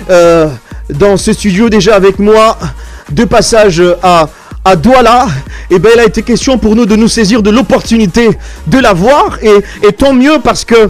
dans ce studio déjà avec moi, de passage à Douala. Et ben il a été question pour nous de nous saisir de l'opportunité de la voir. Et tant mieux parce que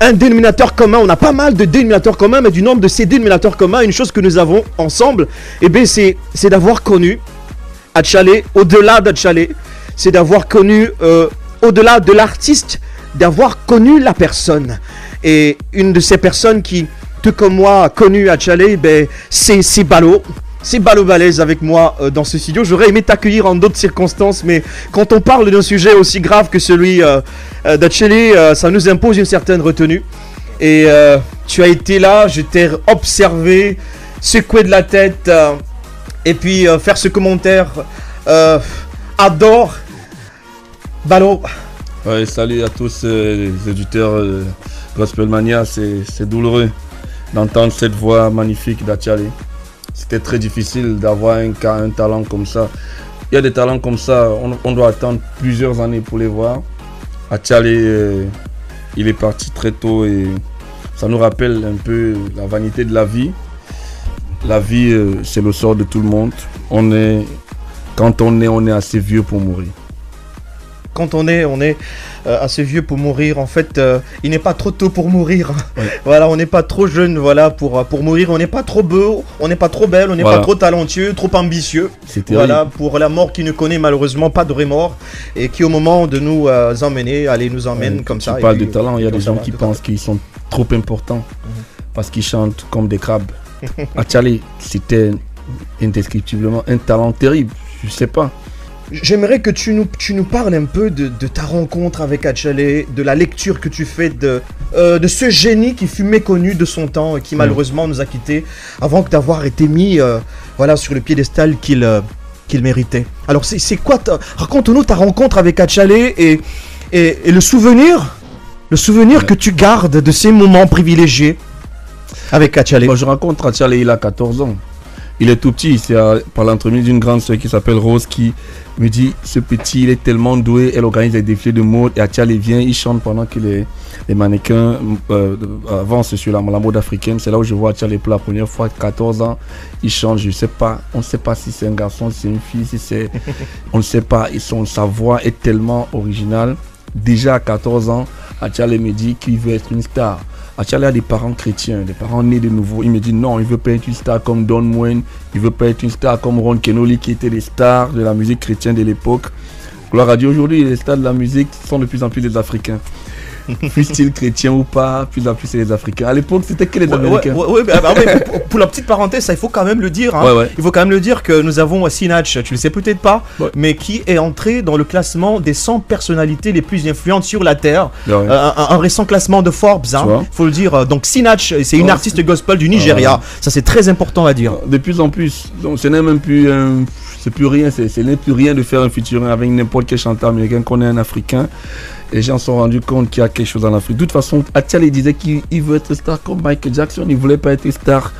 un dénominateur commun, on a pas mal de dénominateurs communs, mais du nombre de ces dénominateurs communs, une chose que nous avons ensemble, et ben c'est d'avoir connu Achale, au-delà d'Achale, c'est d'avoir connu, au-delà de l'artiste, d'avoir connu la personne. Et une de ces personnes qui, tout comme moi, a connu Achale, ben, c'est Balo. C'est Balo Balèze avec moi dans ce studio. J'aurais aimé t'accueillir en d'autres circonstances, mais quand on parle d'un sujet aussi grave que celui d'Achale, ça nous impose une certaine retenue. Et tu as été là, je t'ai observé, secouer de la tête, et puis faire ce commentaire. Adore Balo. Ouais, salut à tous les auditeurs Gospel Mania. C'est douloureux d'entendre cette voix magnifique d'Achale. C'était très difficile d'avoir un talent comme ça. Il y a des talents comme ça, on doit attendre plusieurs années pour les voir. Achale, il est parti très tôt et ça nous rappelle un peu la vanité de la vie. La vie, c'est le sort de tout le monde. Quand on est assez vieux pour mourir. Quand on est assez vieux pour mourir, en fait, il n'est pas trop tôt pour mourir. Ouais. Voilà, on n'est pas trop jeune, voilà, pour mourir. On n'est pas trop beau, on n'est pas trop belle, on n'est pas trop talentueux, trop ambitieux. Voilà, pour la mort qui ne connaît malheureusement pas de remords et qui, au moment de nous emmener, allez, nous emmène comme ça. Tu parles de talent, il y a des gens qui pensent qu'ils sont trop importants parce qu'ils chantent comme des crabes. Achale, c'était indescriptiblement un talent terrible, je sais pas. J'aimerais que tu nous parles un peu de ta rencontre avec Achale, de la lecture que tu fais de ce génie qui fut méconnu de son temps et qui malheureusement nous a quittés avant d'avoir été mis voilà, sur le piédestal qu'il méritait. Alors c'est quoi raconte-nous ta rencontre avec Achale et le souvenir que tu gardes de ces moments privilégiés avec Achale. Bon, je rencontre Achale, il a 14 ans. Il est tout petit, c'est par l'entremise d'une grande soeur qui s'appelle Rose qui me dit ce petit il est tellement doué, elle organise des défilés de mode et Achale vient, il chante pendant que les mannequins avancent sur la mode africaine. C'est là où je vois Achale pour la première fois, 14 ans, il chante, je sais pas, on ne sait pas si c'est un garçon, si c'est une fille, si c'est, on ne sait pas, sa voix est tellement originale. Déjà à 14 ans, Achale me dit qu'il veut être une star. Achale a des parents chrétiens, des parents nés de nouveau. Il me dit non, il veut pas être une star comme Don Moen, il veut pas être une star comme Ron Kenoli qui étaient les stars de la musique chrétienne de l'époque. Gloire à Dieu, aujourd'hui les stars de la musique sont de plus en plus des Africains. Fût-il chrétien ou pas, plus en plus c'est les Africains. À l'époque, c'était que les Américains. Pour la petite parenthèse, ça, il faut quand même le dire. Hein. Il faut quand même le dire que nous avons Sinach, tu le sais peut-être pas, mais qui est entré dans le classement des 100 personnalités les plus influentes sur la Terre. Un récent classement de Forbes, il faut le dire. Donc Sinach, c'est une artiste gospel du Nigeria. Ça, c'est très important à dire. De plus en plus, donc, ce n'est même plus... c'est plus rien, ce n'est plus rien de faire un featuring avec n'importe quel chanteur américain qu'on est un Africain. Les gens se sont rendus compte qu'il y a quelque chose en Afrique. De toute façon, Achale disait qu'il veut être star comme Michael Jackson. Il ne voulait pas être star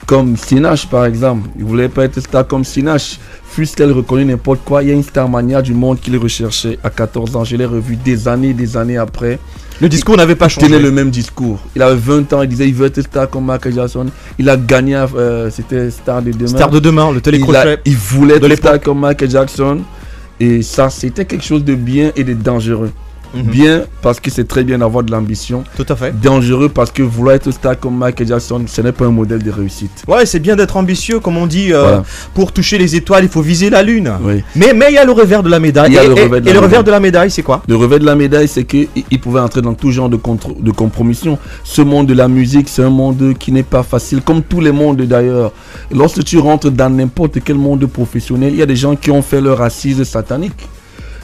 comme Sinach, par exemple. Il ne voulait pas être star comme Sinach. Fût-elle reconnue n'importe quoi, il y a une starmania du monde qu'il recherchait à 14 ans. Je l'ai revu des années après. Le discours n'avait pas changé. Il tenait le même discours. Il avait 20 ans, il disait il veut être star comme Michael Jackson. Il a gagné, c'était Star de demain. Star de demain, le télécrochet. Il voulait être star comme Michael Jackson. Et ça, c'était quelque chose de bien et de dangereux. Bien parce que c'est très bien d'avoir de l'ambition. Tout à fait. Dangereux parce que vouloir être star comme Michael Jackson, ce n'est pas un modèle de réussite. Ouais, c'est bien d'être ambitieux, comme on dit. Pour toucher les étoiles, il faut viser la lune. Oui. Mais il y a le revers de la médaille. Et le revers de la médaille, c'est quoi? Le revers de la médaille, c'est qu'il pouvait entrer dans tout genre de compromission. Ce monde de la musique, c'est un monde qui n'est pas facile, comme tous les mondes d'ailleurs. Lorsque tu rentres dans n'importe quel monde professionnel, il y a des gens qui ont fait leur assise satanique.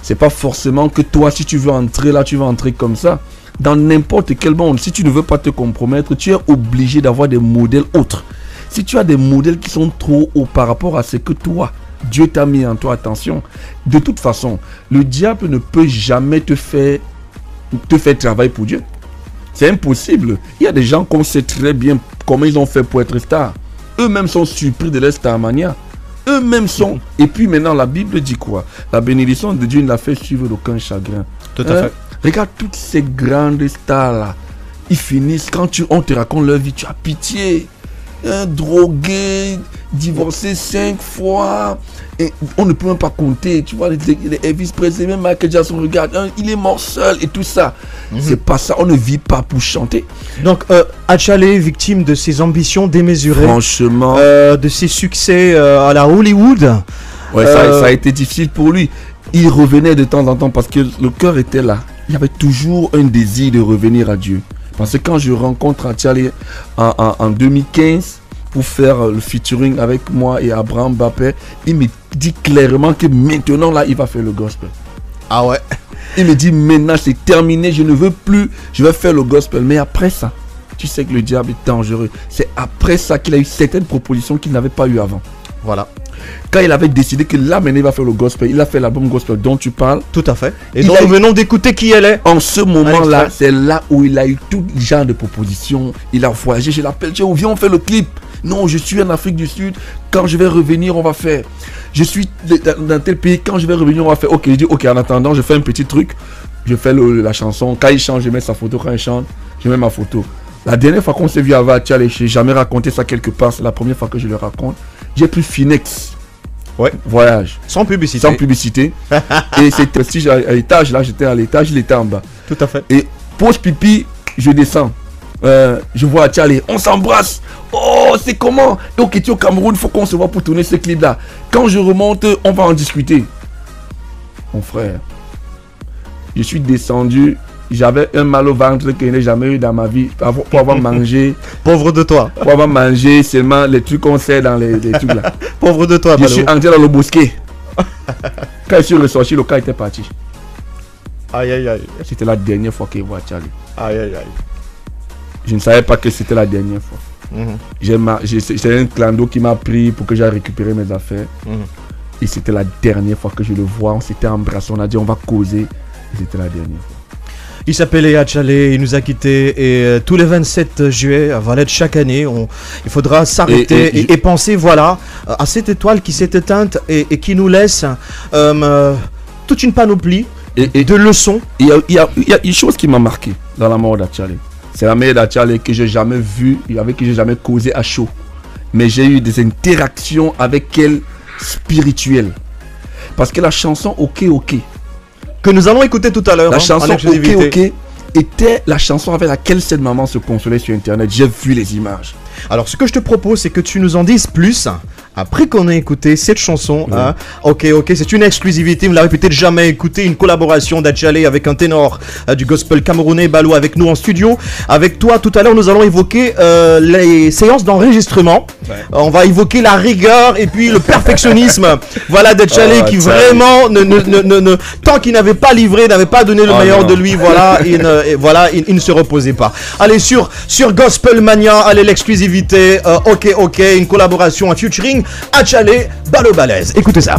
C'est pas forcément que toi, si tu veux entrer là, tu vas entrer comme ça. Dans n'importe quel monde, si tu ne veux pas te compromettre, tu es obligé d'avoir des modèles autres. Si tu as des modèles qui sont trop hauts par rapport à ce que toi, Dieu t'a mis en toi, attention. De toute façon, le diable ne peut jamais te faire travailler pour Dieu. C'est impossible. Il y a des gens qu'on sait très bien comment ils ont fait pour être stars. Eux-mêmes sont surpris de leur starmania. Eux-mêmes sont. Et puis maintenant, la Bible dit quoi? La bénédiction de Dieu ne l'a fait suivre d'aucun chagrin. Tout à fait. Regarde toutes ces grandes stars-là. Ils finissent, quand on te raconte leur vie, tu as pitié. drogué, divorcé 5 fois. Et on ne peut même pas compter. Tu vois, les Elvis Presley, même Michael Jackson, regarde, il est mort seul et tout ça. C'est pas ça. On ne vit pas pour chanter. Donc, Achale, victime de ses ambitions démesurées. Franchement. De ses succès à la Hollywood. Ouais, ça a été difficile pour lui. Il revenait de temps en temps parce que le cœur était là. Il y avait toujours un désir de revenir à Dieu. Parce que quand je rencontre Achale en 2015 pour faire le featuring avec moi et Abraham Mbappé, il me dit clairement que maintenant là, il va faire le gospel. Ah ouais. Il me dit maintenant c'est terminé, je ne veux plus, je vais faire le gospel. Mais après ça, tu sais que le diable est dangereux. C'est après ça qu'il a eu certaines propositions qu'il n'avait pas eu avant. Voilà. Quand il avait décidé que là maintenant il va faire le gospel, il a fait l'album gospel dont tu parles. Tout à fait. Et donc nous venons d'écouter qui elle est. En ce moment-là, c'est là où il a eu tout genre de propositions. Il a voyagé, je l'appelle, tiens, viens on fait le clip. Non, je suis en Afrique du Sud. Quand je vais revenir, on va faire. Je suis dans tel pays. Quand je vais revenir, on va faire. Ok, je dis ok. En attendant, je fais un petit truc. Je fais la chanson. Quand il chante, je mets sa photo. Quand il chante, je mets ma photo. La dernière fois qu'on s'est vu avec Achale, je n'ai jamais raconté ça quelque part. C'est la première fois que je le raconte. J'ai pris Phoenix. Ouais. Voyage. Sans publicité. Sans publicité. Et c'était si à l'étage. Là, j'étais à l'étage. Il était en bas. Tout à fait. Et pause pipi, je descends. Je vois Achale, on s'embrasse. Oh, c'est comment? Ok, tu es au Cameroun, il faut qu'on se voit pour tourner ce clip là. Quand je remonte, on va en discuter. Mon frère, je suis descendu. J'avais un mal au ventre que je n'ai jamais eu dans ma vie. Pour avoir mangé. Pauvre de toi. Pour avoir mangé seulement les trucs qu'on sait dans les trucs là. Pauvre de toi, je suis entré dans le bosquet. Quand je suis ressorti, le cas était parti. Aïe aïe aïe. C'était la dernière fois que je vois Achale. Aïe aïe aïe. Je ne savais pas que c'était la dernière fois. C'est un clando qui m'a pris pour que j'aille récupérer mes affaires. Et c'était la dernière fois que je le vois. On s'était embrassé, on a dit on va causer. Et c'était la dernière fois. Il s'appelait Achale, il nous a quittés et tous les 27 juillet à Valette chaque année, il faudra s'arrêter et penser voilà à cette étoile qui s'est éteinte et qui nous laisse toute une panoplie de leçons. Il y a une chose qui m'a marqué dans la mort d'Achale. C'est la mère d'Achale que j'ai jamais vue, avec qui j'ai jamais causé à chaud. Mais j'ai eu des interactions avec elle spirituelles. Parce que la chanson Ok Ok, que nous allons écouter tout à l'heure, la chanson Ok Ok était la chanson avec laquelle cette maman se consolait sur internet. J'ai vu les images. Alors ce que je te propose, c'est que tu nous en dises plus après qu'on ait écouté cette chanson. Oui. Hein. Ok, c'est une exclusivité, vous l'avez peut-être jamais écouté, une collaboration d'Achale avec un ténor du gospel camerounais, Balou, avec nous en studio. Avec toi, tout à l'heure, nous allons évoquer les séances d'enregistrement. Ouais. On va évoquer la rigueur et puis le perfectionnisme voilà, d'Achale qui vraiment, tant qu'il n'avait pas livré, n'avait pas donné le meilleur de lui, voilà, il ne se reposait pas. Allez, sur Gospel Mania, allez, l'exclusivité, ok, une collaboration, un featuring, Achale, Balou Balèze. Écoutez ça.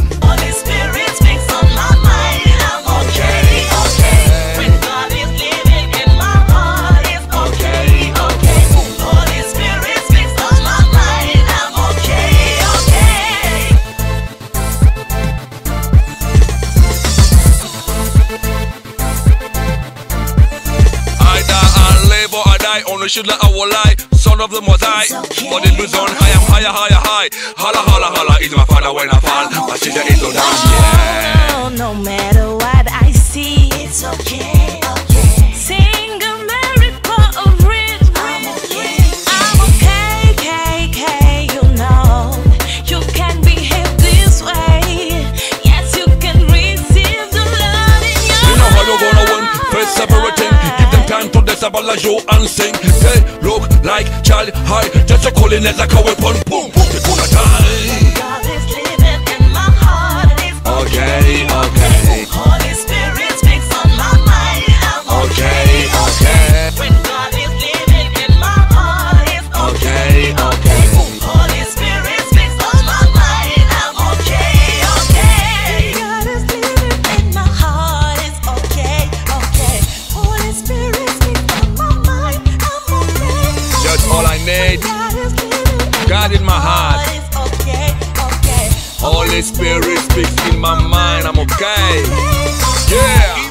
On the shit like I will lie, son of the Mosai. But it was on high, I'm higher. Holla, holla, holla, is my father when I fall. My sister is so down, yeah. No matter what I see, it's okay. Sing a miracle of rhythm. I'm okay, you know. You can behave this way. Yes, you can receive the love in your You know how you're gonna win, face separating. Time to disable a show and sing. They look like child high, just a calling it like a weapon. Boom, boom, they gonna die. God is living in my heart. Okay. Holy Spirit speaks on my mind. I'm okay. When God is living in my heart, it's okay. Holy Spirit speaks on my mind. I'm okay. God is living in my heart, it's okay. Holy Spirit. All I need, God in my heart. Holy Spirit speaks in my mind. I'm okay. Yeah.